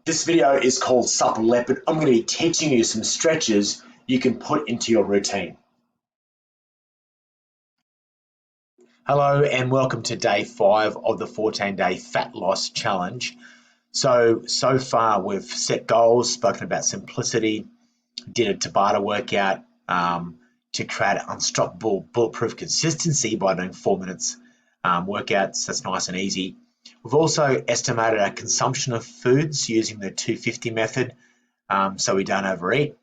This video is called Supple Leopard. I'm going to be teaching you some stretches you can put into your routine. Hello and welcome to day 5 of the 14-day fat loss challenge. So far we've set goals, spoken about simplicity, did a Tabata workout to create unstoppable bulletproof consistency by doing 4 minutes workouts. That's nice and easy. We've also estimated our consumption of foods using the 250 method so we don't overeat.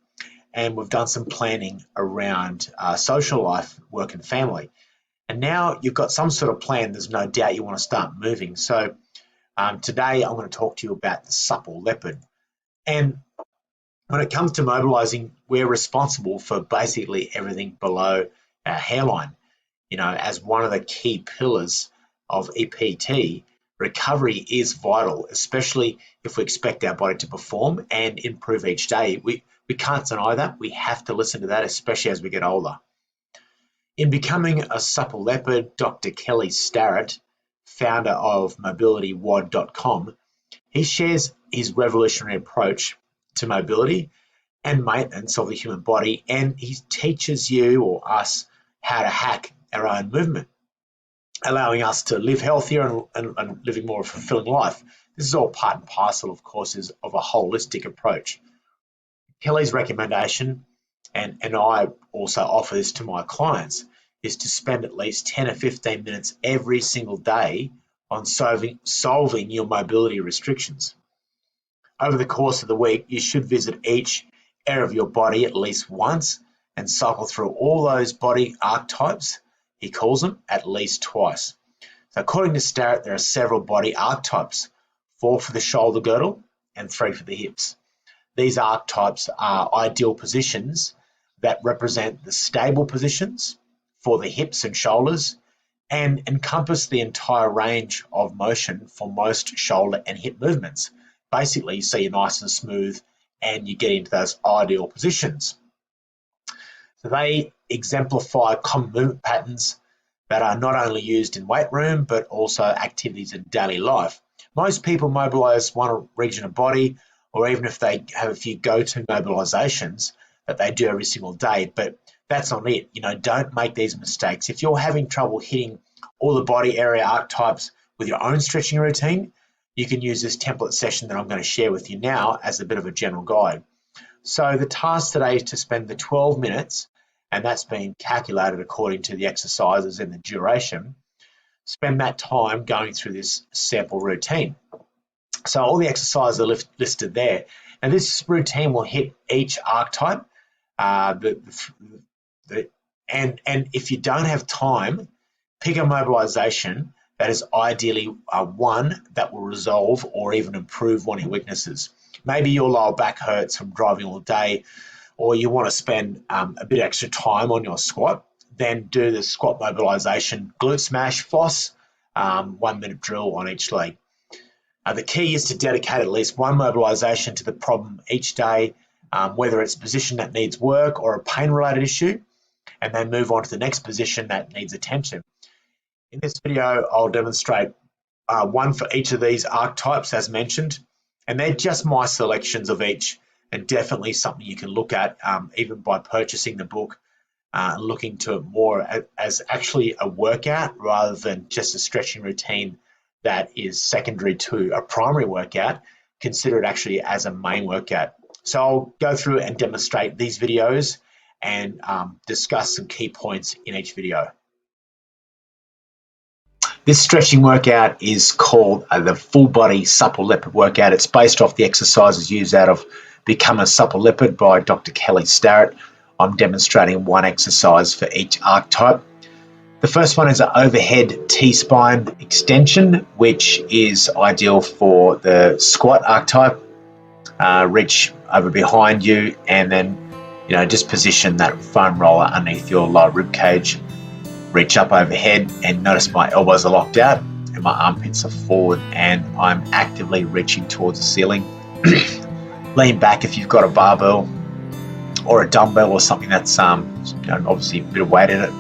And we've done some planning around social life, work and family. And now you've got some sort of plan, there's no doubt you want to start moving. So today I'm going to talk to you about the Supple Leopard. And when it comes to mobilizing, we're responsible for basically everything below our hairline. You know, as one of the key pillars of EPT, recovery is vital, especially if we expect our body to perform and improve each day. We can't deny that. We have to listen to that, especially as we get older. In becoming a Supple Leopard, Dr. Kelly Starrett, founder of mobilitywod.com, he shares his revolutionary approach to mobility and maintenance of the human body, and he teaches you or us how to hack our own movement, allowing us to live healthier and living more fulfilling life. This is all part and parcel, of course, of a holistic approach. Kelly's recommendation, and I also offer this to my clients, is to spend at least 10 or 15 minutes every single day on solving your mobility restrictions. Over the course of the week, you should visit each area of your body at least once and cycle through all those body archetypes, he calls them, at least twice. So according to Starrett, there are several body archetypes, 4 for the shoulder girdle and 3 for the hips. These archetypes are ideal positions that represent the stable positions for the hips and shoulders and encompass the entire range of motion for most shoulder and hip movements. Basically, so you're nice and smooth and you get into those ideal positions. So they exemplify common movement patterns that are not only used in weight room, but also activities in daily life. Most people mobilize one region of body, or even if they have a few go-to mobilizations that they do every single day, but that's not it. You know, don't make these mistakes. If you're having trouble hitting all the body area archetypes with your own stretching routine, you can use this template session that I'm going to share with you now as a bit of a general guide. So the task today is to spend the 12 minutes, and that's been calculated according to the exercises and the duration. Spend that time going through this sample routine. So all the exercises are listed there. And this routine will hit each archetype. And if you don't have time, pick a mobilization that is ideally one that will resolve or even improve one of your weaknesses. Maybe your lower back hurts from driving all day, or you want to spend a bit extra time on your squat. Then do the squat mobilization, glute smash, floss, 1 minute drill on each leg. The key is to dedicate at least one mobilization to the problem each day, whether it's a position that needs work or a pain-related issue, and then move on to the next position that needs attention. In this video, I'll demonstrate one for each of these archetypes as mentioned, and they're just my selections of each, and definitely something you can look at even by purchasing the book, looking to it more as actually a workout rather than just a stretching routine that is secondary to a primary workout. Consider it actually as a main workout. So I'll go through and demonstrate these videos and discuss some key points in each video. This stretching workout is called the Full Body Supple Leopard workout. It's based off the exercises used out of Become a Supple Leopard by Dr. Kelly Starrett. I'm demonstrating one exercise for each archetype. The first one is an overhead T-spine extension, which is ideal for the squat archetype. Reach over behind you and then, just position that foam roller underneath your lower rib cage. Reach up overhead and notice my elbows are locked out and my armpits are forward and I'm actively reaching towards the ceiling. Lean back if you've got a barbell or a dumbbell or something that's obviously a bit of weight in it.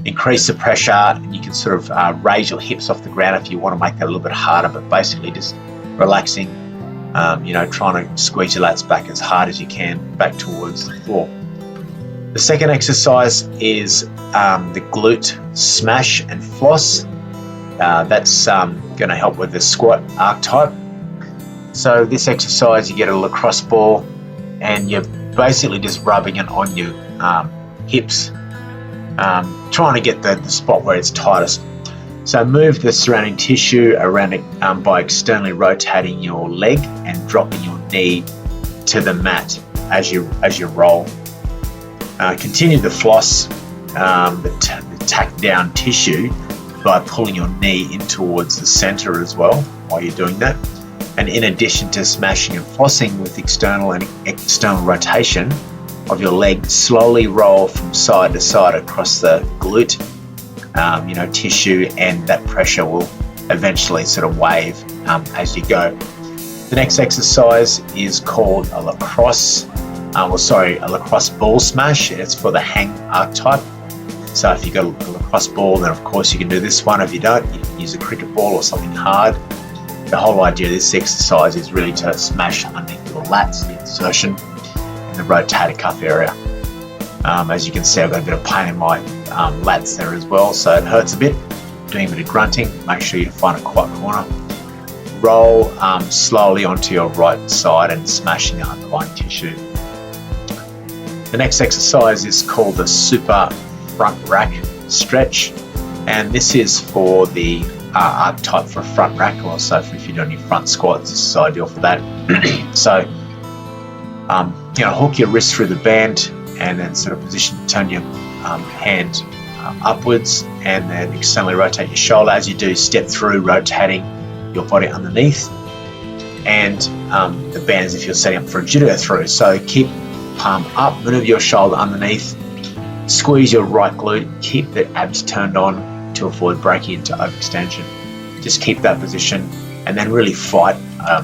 Increase the pressure and you can sort of raise your hips off the ground if you want to make that a little bit harder, but basically just relaxing trying to squeeze your lats back as hard as you can back towards the floor. The second exercise is the glute smash and floss. That's going to help with the squat archetype. So this exercise, you get a lacrosse ball and you're basically just rubbing it on your hips, trying to get the spot where it's tightest. So move the surrounding tissue around it by externally rotating your leg and dropping your knee to the mat as you roll. Continue the floss, the tack down tissue, by pulling your knee in towards the center as well while you're doing that. And in addition to smashing and flossing with external and external rotation of your leg, slowly roll from side to side across the glute tissue, and that pressure will eventually sort of wave as you go. The next exercise is called a lacrosse ball smash. It's for the hang archetype. So if you've got a lacrosse ball, then of course you can do this one. If you don't, you can use a cricket ball or something hard. The whole idea of this exercise is really to smash underneath your lats, the insertion, and the rotator cuff area. As you can see, I've got a bit of pain in my lats there as well, so it hurts a bit. Doing a bit of grunting. Make sure you find a quiet corner. Roll slowly onto your right side and smashing the underlying tissue. The next exercise is called the super front rack stretch, and this is for the archetype for front rack. Also, if you're doing your front squats, this is ideal for that. So, hook your wrist through the band, and then sort of turn your hand upwards, and then externally rotate your shoulder as you do. Step through, rotating your body underneath, and the band as if you're setting up for a judo throw. So keep palm up, move your shoulder underneath, squeeze your right glute, keep the abs turned on to avoid breaking into overextension. Just keep that position, and then really fight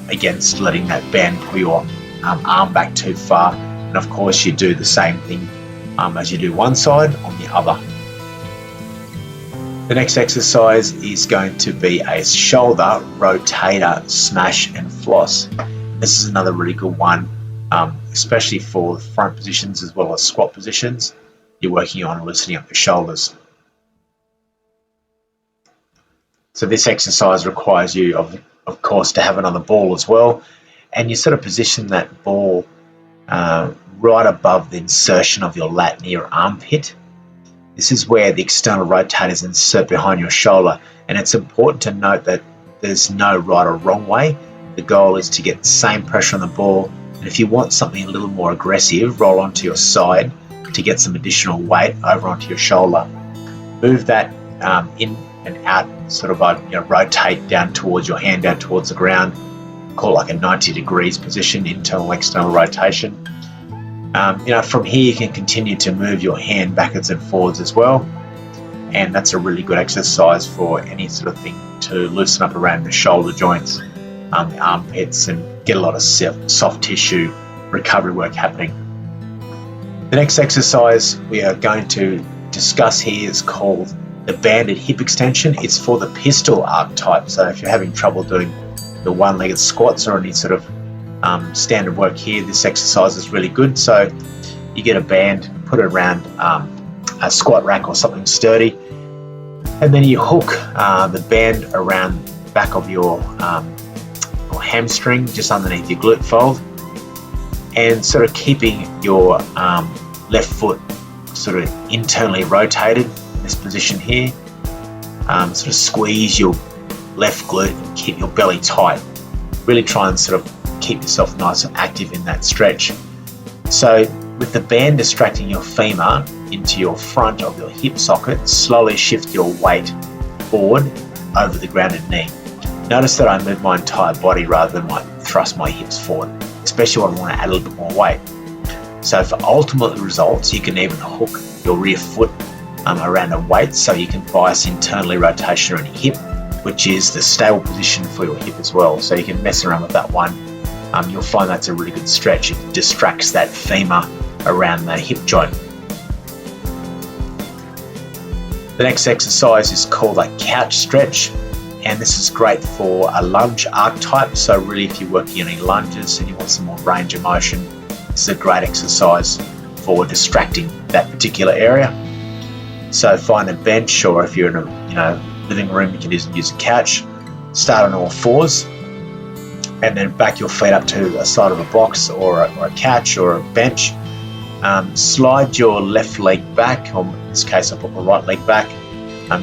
against letting that band pull your arm back too far. And of course you do the same thing as you do one side on the other. The next exercise is going to be a shoulder rotator smash and floss. This is another really good one, especially for front positions as well as squat positions. You're working on loosening up the shoulders. So this exercise requires you, of course, to have another ball as well, and you sort of position that ball right above the insertion of your lat near your armpit. This is where the external rotators insert behind your shoulder, and it's important to note that there's no right or wrong way. The goal is to get the same pressure on the ball, and if you want something a little more aggressive, roll onto your side to get some additional weight over onto your shoulder. Move that in and out, sort of rotate down towards your hand, down towards the ground. Call it like a 90 degrees position, internal, external rotation. From here you can continue to move your hand backwards and forwards as well, and that's a really good exercise for any sort of thing to loosen up around the shoulder joints, the armpits, and get a lot of soft tissue recovery work happening. The next exercise we are going to discuss here is called the banded hip extension. It's for the pistol archetype, so if you're having trouble doing the one-legged squats or any sort of standard work here, this exercise is really good. So you get a band, put it around a squat rack or something sturdy, and then you hook the band around the back of your hamstring, just underneath your glute fold, and sort of keeping your left foot sort of internally rotated in this position here. Sort of squeeze your left glute and keep your belly tight. Really try and sort of keep yourself nice and active in that stretch. So with the band distracting your femur into your front of your hip socket, slowly shift your weight forward over the grounded knee. Notice that I move my entire body rather than thrust my hips forward, especially when I want to add a little bit more weight. So for ultimate results, you can even hook your rear foot around a weight, so you can bias internally rotation around your hip, which is the stable position for your hip as well. So you can mess around with that one. You'll find that's a really good stretch. It distracts that femur around the hip joint. The next exercise is called a couch stretch, and this is great for a lunge archetype. So really, if you're working any lunges and you want some more range of motion, this is a great exercise for distracting that particular area. So find a bench, or if you're in a living room, you can use a couch. Start on all fours, and then back your feet up to the side of a box or a couch or a bench. Slide your left leg back, or in this case I put my right leg back.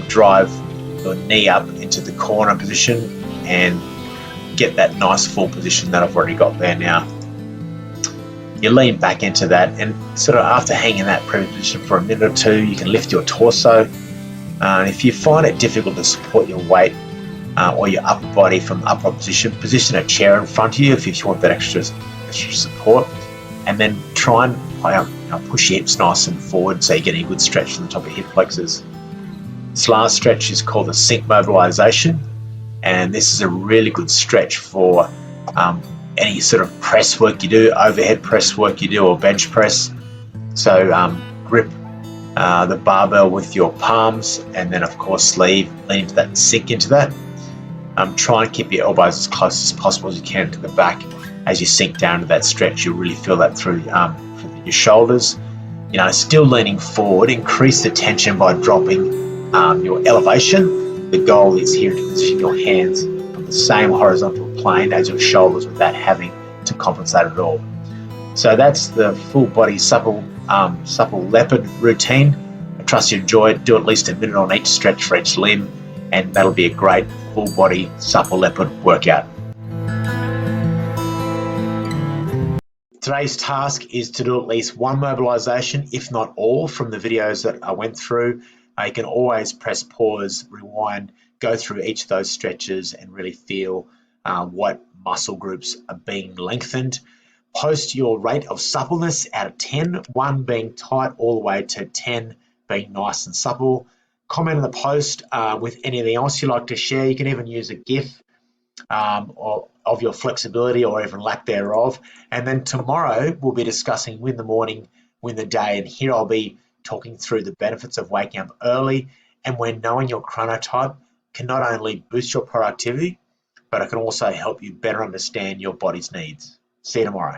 Drive your knee up into the corner position and get that nice full position that I've already got there now. You lean back into that, and sort of after hanging that previous position for a minute or two, you can lift your torso. And if you find it difficult to support your weight or your upper body from the upright position a chair in front of you if you want that extra support, and then try and push your hips nice and forward so you're getting a good stretch from the top of your hip flexors. This last stretch is called the sink mobilization, and this is a really good stretch for any sort of press work you do, overhead press work you do, or bench press. So grip the barbell with your palms, and then of course lean into that and sink into that. Try and keep your elbows as close as possible as you can to the back. As you sink down to that stretch, you'll really feel that through your shoulders. Still leaning forward. Increase the tension by dropping your elevation. The goal is here to position your hands on the same horizontal plane as your shoulders without having to compensate at all. So that's the full body supple leopard routine. I trust you enjoy it. Do at least a minute on each stretch for each limb, and that'll be a great full body supple leopard workout. Today's task is to do at least one mobilization, if not all, from the videos that I went through. You can always press pause, rewind, go through each of those stretches and really feel what muscle groups are being lengthened. Post your rate of suppleness out of 10, 1 being tight all the way to 10 being nice and supple. Comment on the post with anything else you like to share. You can even use a GIF of your flexibility or even lack thereof. And then tomorrow we'll be discussing win the morning, win the day. And here I'll be talking through the benefits of waking up early, and when knowing your chronotype can not only boost your productivity, but it can also help you better understand your body's needs. See you tomorrow.